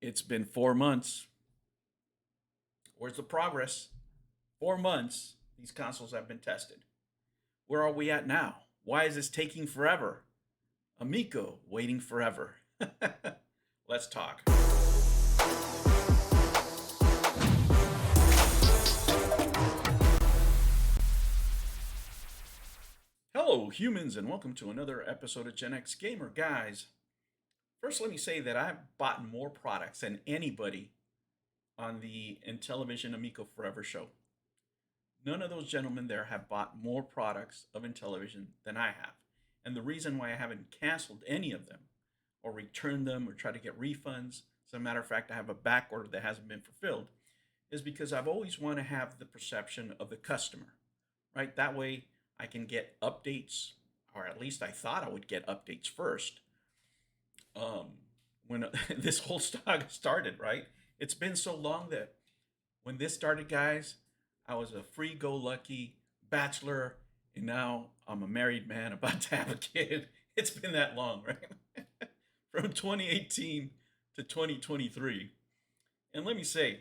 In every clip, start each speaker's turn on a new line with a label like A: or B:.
A: It's been 4 months. Where's the progress? 4 months, these consoles have been tested. Where are we at now? Why is this taking forever? Amico, waiting forever. Let's talk. Hello, humans, and welcome to another episode of Gen X Gamer. Guys, first let me say that I've bought more products than anybody on the Intellivision Amico Forever show. None of those gentlemen there have bought more products of Intellivision than I have. And the reason why I haven't canceled any of them or returned them or tried to get refunds, as a matter of fact, I have a back order that hasn't been fulfilled, is because I've always want to have the perception of the customer, right? That way I can get updates, or at least I thought I would get updates first um, when this whole saga started, right? It's been so long that when this started, guys, I was a free go lucky bachelor, and now I'm a married man about to have a kid. It's been that long, right? From 2018 to 2023. And let me say,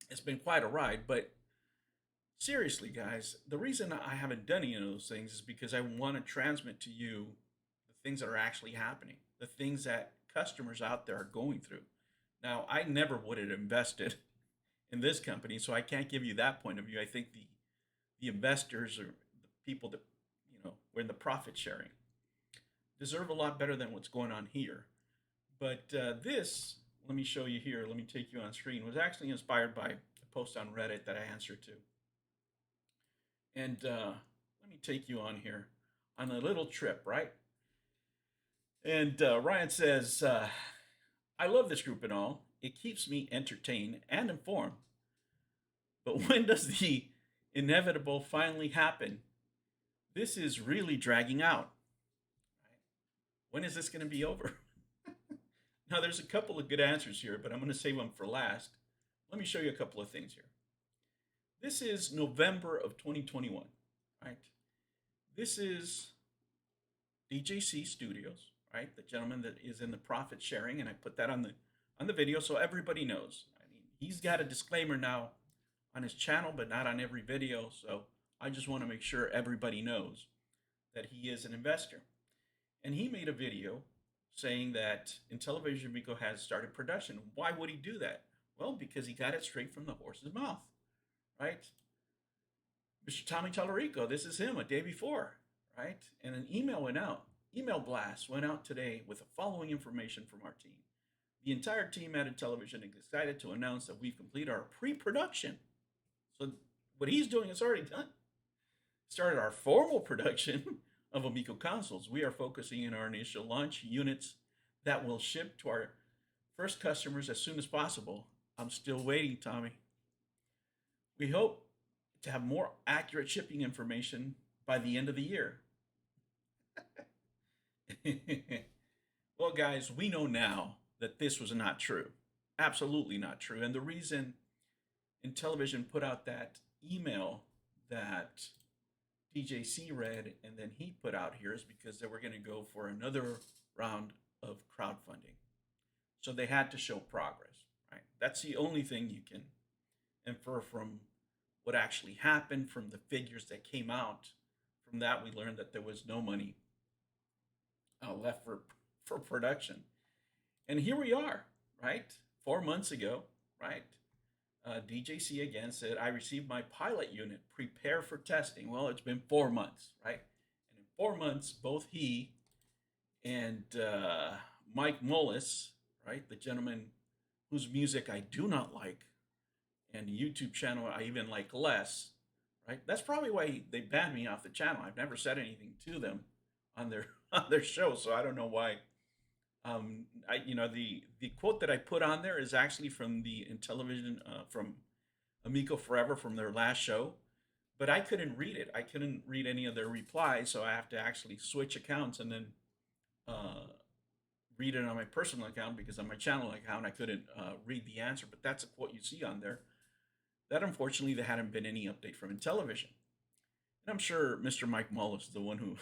A: it's been quite a ride, but seriously, guys, the reason I haven't done any of those things is because I want to transmit to you the things that are actually happening, the things that customers out there are going through. Now, I never would have invested in this company, so I can't give you that point of view. I think the investors or the people that were in the profit sharing deserve a lot better than what's going on here. But this, let me show you here. Let me take you on screen. Was actually inspired by a post on Reddit that I answered to, and let me take you on here on a little trip, right? And Ryan says, "I love this group and all. It keeps me entertained and informed. But when does the inevitable finally happen? This is really dragging out. Right? When is this going to be over?" Now, there's a couple of good answers here, but I'm going to save them for last. Let me show you a couple of things here. This is November of 2021, right? This is DJC Studios, right? The gentleman that is in the profit sharing, and I put that on the video so everybody knows. I mean, he's got a disclaimer now on his channel, but not on every video. So I just want to make sure everybody knows that he is an investor. And he made a video saying that Intellivision Amico has started production. Why would he do that? Well, because he got it straight from the horse's mouth, right? Mr. Tommy Tallarico, this is him a day before, right? And an email went out. Email blast went out today with the following information from our team. The entire team at Intellivision is excited to announce that we've completed our pre-production. So what he's doing is already done. Started our formal production of Amico consoles. We are focusing in our initial launch units that will ship to our first customers as soon as possible. I'm still waiting, Tommy. We hope to have more accurate shipping information by the end of the year. Well, guys, we know now that this was not true. Absolutely not true. And the reason Intellivision put out that email that DJC read and then he put out here is because they were going to go for another round of crowdfunding. So they had to show progress, right? That's the only thing you can infer from what actually happened, from the figures that came out. From that, we learned that there was no money left for production. And here we are, right? 4 months ago, right? DJC again said, "I received my pilot unit. Prepare for testing." Well, it's been 4 months, right? And in 4 months, both he and Mike Mullis, right, the gentleman whose music I do not like, and YouTube channel I even like less, right? That's probably why they banned me off the channel. I've never said anything to them on their on their show, so I don't know why. The quote that I put on there is actually from the Intellivision from Amico Forever from their last show, but I couldn't read it. I couldn't read any of their replies, so I have to actually switch accounts and then uh, read it on my personal account because on my channel account I couldn't read the answer. But that's a quote you see on there. That unfortunately there hadn't been any update from Intellivision, and I'm sure Mr. Mike Mullis is the one who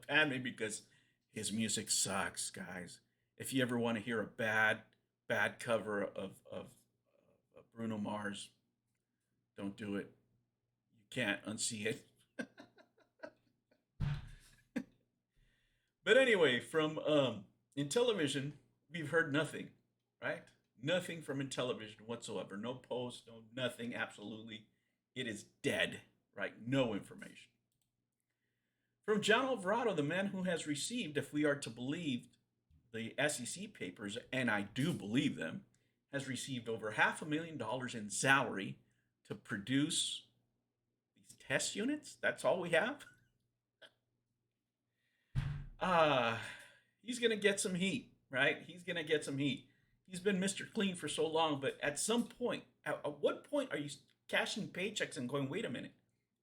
A: banned me because his music sucks, guys. If you ever want to hear a bad bad cover of Bruno Mars. Don't do it. You can't unsee it. But anyway, from in television, we've heard nothing, right? Nothing from in television whatsoever. No post, no nothing. Absolutely, it is dead. Right? No information from John Alvarado, the man who has received, if we are to believe the SEC papers, and I do believe them, has received over $500,000 in salary to produce these test units. That's all we have. Uh, he's going to get some heat, right? He's going to get some heat. He's been Mr. Clean for so long, but at some point, at what point are you cashing paychecks and going, wait a minute,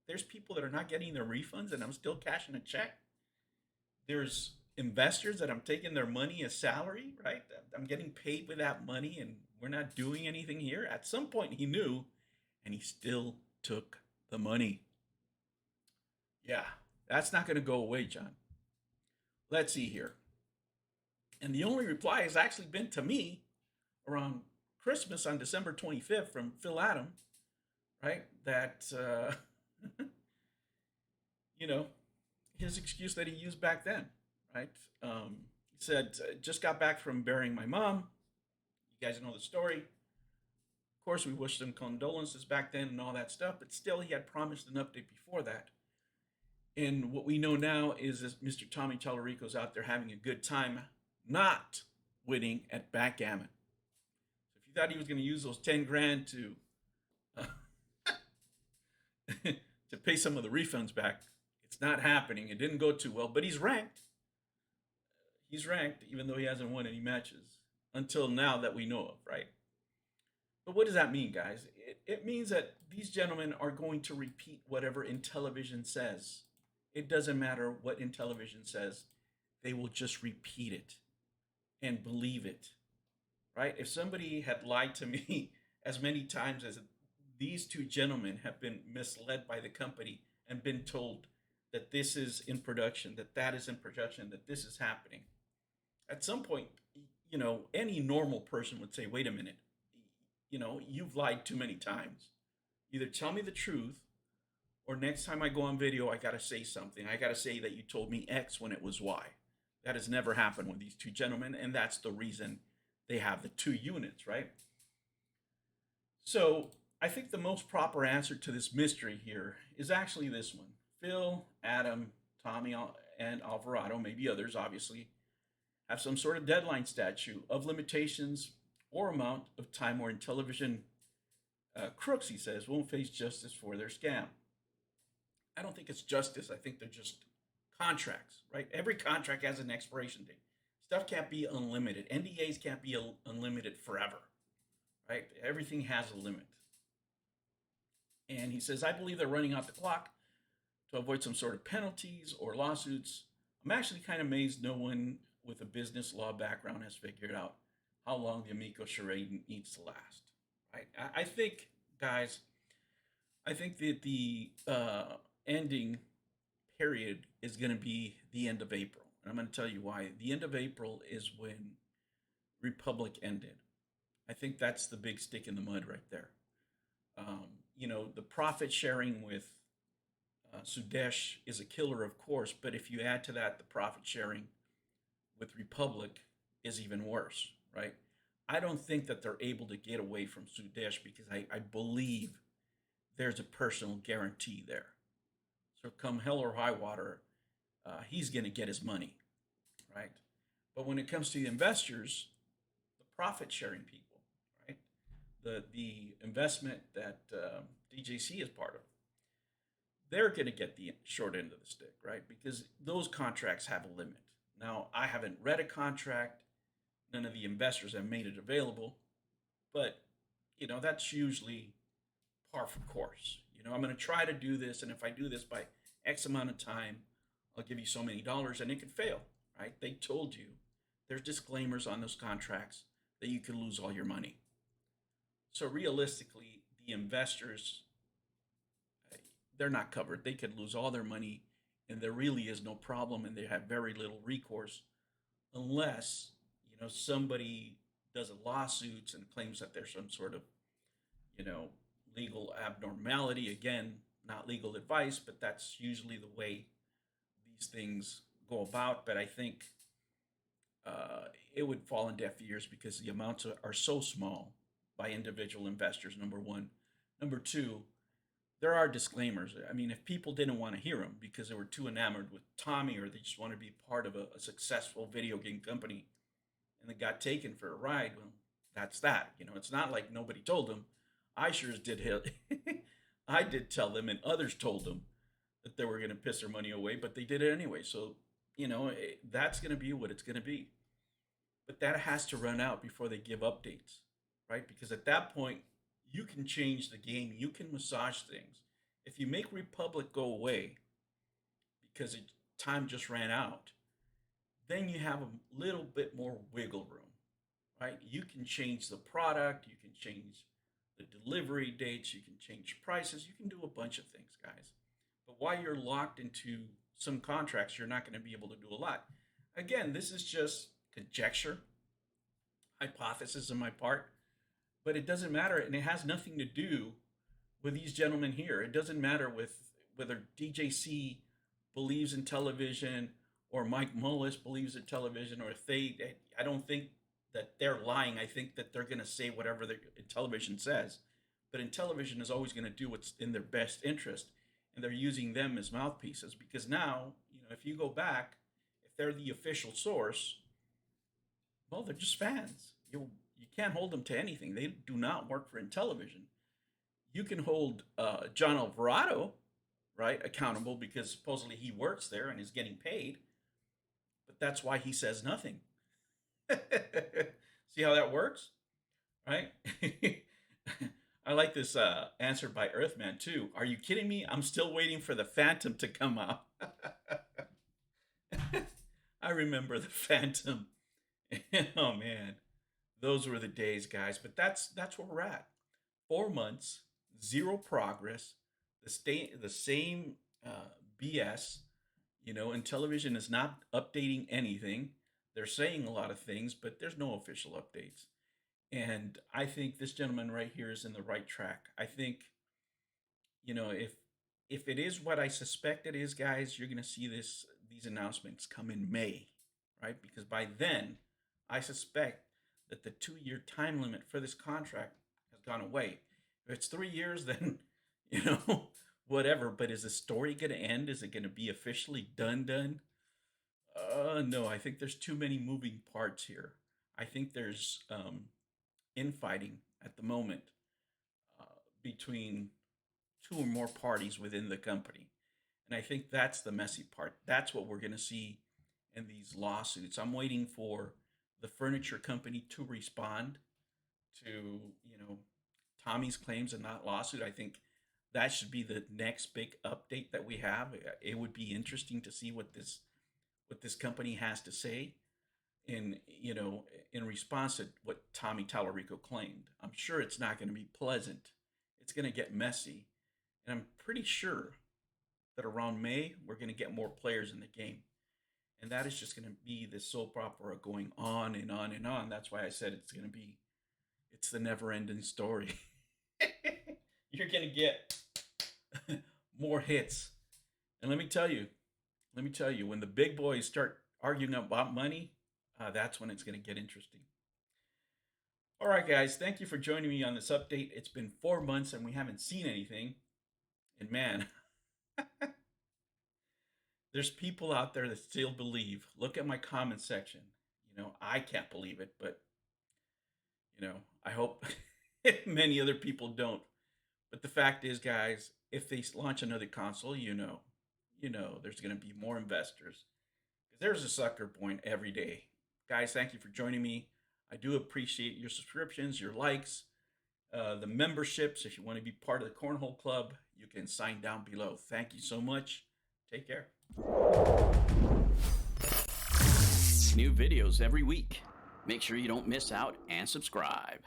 A: there's people that are not getting their refunds and I'm still cashing a check? There's investors that I'm taking their money as salary, right? I'm getting paid with that money and we're not doing anything here. At some point, he knew and he still took the money. Yeah, that's not going to go away, John. Let's see here. And the only reply has actually been to me around Christmas on December 25th from Phil Adam, right? That, you know, his excuse that he used back then, right? He said, just got back from burying my mom. You guys know the story. Of course, we wished him condolences back then and all that stuff, but still, he had promised an update before that. And what we know now is that Mr. Tommy Tallarico's out there having a good time, not winning at backgammon. So if you thought he was going to use those 10 grand to to pay some of the refunds back, it's not happening. It didn't go too well, but he's ranked. He's ranked, even though he hasn't won any matches until now that we know of, right? But what does that mean, guys? It means that these gentlemen are going to repeat whatever Intellivision says. It doesn't matter what Intellivision says, they will just repeat it and believe it, right? If somebody had lied to me as many times as these two gentlemen have been misled by the company and been told that this is in production, that that is in production, that this is happening, at some point, any normal person would say, wait a minute, you've lied too many times. Either tell me the truth, or next time I go on video, I got to say something. I got to say that you told me X when it was Y. That has never happened with these two gentlemen, and that's the reason they have the two units, right? So I think the most proper answer to this mystery here is actually this one. Phil, Adam, Tommy, and Alvarado, maybe others, obviously, have some sort of deadline statute of limitations or amount of time where Intellivision crooks, he says, won't face justice for their scam. I don't think it's justice. I think they're just contracts, right? Every contract has an expiration date. Stuff can't be unlimited. NDAs can't be unlimited forever, right? Everything has a limit. And he says, I believe they're running out the clock to avoid some sort of penalties or lawsuits. I'm actually kind of amazed no one with a business law background has figured out how long the Amico charade needs to last, right? I think, guys, I think that the ending period is going to be the end of April. And I'm going to tell you why. The end of April is when Republic ended. I think that's the big stick in the mud right there. The profit sharing with Sudesh is a killer, of course, but if you add to that the profit sharing with Republic is even worse, right? I don't think that they're able to get away from Sudesh because I believe there's a personal guarantee there. So come hell or high water, he's going to get his money, right? But when it comes to the investors, the profit sharing people, right? The investment that DJC is part of, they're going to get the short end of the stick, right? Because those contracts have a limit. Now, I haven't read a contract. None of the investors have made it available, but that's usually par for course. I'm going to try to do this, and if I do this by X amount of time, I'll give you so many dollars, and it could fail, right? They told you there's disclaimers on those contracts that you could lose all your money. So realistically, the investors, they're not covered. They could lose all their money, and there really is no problem, and they have very little recourse unless somebody does lawsuits and claims that there's some sort of, you know, legal abnormality. Again, not legal advice, but that's usually the way these things go about. But I think it would fall in deaf ears because the amounts are so small by individual investors, number one. Number two, there are disclaimers. I mean, if people didn't want to hear them because they were too enamored with Tommy or they just want to be part of a successful video game company and they got taken for a ride, well, that's that. You know, it's not like nobody told them. I sure did. I did tell them, and others told them that they were going to piss their money away, but they did it anyway. So, you know, that's going to be what it's going to be. But that has to run out before they give updates, right? Because at that point, you can change the game, you can massage things. If you make Republic go away because time just ran out, then you have a little bit more wiggle room, right? You can change the product, you can change the delivery dates, you can change prices, you can do a bunch of things, guys. But while you're locked into some contracts, you're not going to be able to do a lot. Again, this is just conjecture, hypothesis on my part, but it doesn't matter, and it has nothing to do with these gentlemen here. It doesn't matter with whether DJC believes in television or Mike Mullis believes in television, or if they, I don't think that they're lying. I think that they're going to say whatever the television says, but in television is always going to do what's in their best interest, and they're using them as mouthpieces because now, you know, if you go back, if they're the official source, well, they're just fans. You can't hold them to anything. They do not work for Intellivision. You can hold John Alvarado, right, accountable because supposedly he works there and is getting paid, but that's why he says nothing. See how that works, right? I like this answer by Earthman too. Are you kidding me? I'm still waiting for the Phantom to come out. I remember the Phantom. Oh man, those were the days, guys. But that's where we're at. 4 months, zero progress, the same BS. You know, and television is not updating anything. They're saying a lot of things, but there's no official updates. And I think this gentleman right here is in the right track. I think, you know, if it is what I suspect it is, guys, you're gonna see these announcements come in May, right? Because by then, I suspect that the 2-year time limit for this contract has gone away. If it's 3 years, then you know, whatever. But is the story gonna end? Is it gonna be officially done? No, I think there's too many moving parts here. I think there's infighting at the moment uh, between two or more parties within the company. And I think that's the messy part. That's what we're going to see in these lawsuits. I'm waiting for the furniture company to respond to, you know, Tommy's claims in that lawsuit. I think that should be the next big update that we have. It would be interesting to see what this company has to say in, you know, in response to what Tommy Tallarico claimed. I'm sure it's not going to be pleasant. It's going to get messy, and I'm pretty sure that around May we're going to get more players in the game, and that is just going to be this soap opera going on and on and on. That's why I said it's the never-ending story. You're going to get more hits, and let me tell you, when the big boys start arguing about money, that's when it's going to get interesting. All right, guys, thank you for joining me on this update. It's been 4 months and we haven't seen anything. And man, there's people out there that still believe. Look at my comment section. You know, I can't believe it, but, you know, I hope many other people don't. But the fact is, guys, if they launch another console, you know, there's going to be more investors. Because there's a sucker point every day. Guys, thank you for joining me. I do appreciate your subscriptions, your likes, the memberships. If you want to be part of the Cornhole Club, you can sign down below. Thank you so much. Take care.
B: New videos every week. Make sure you don't miss out and subscribe.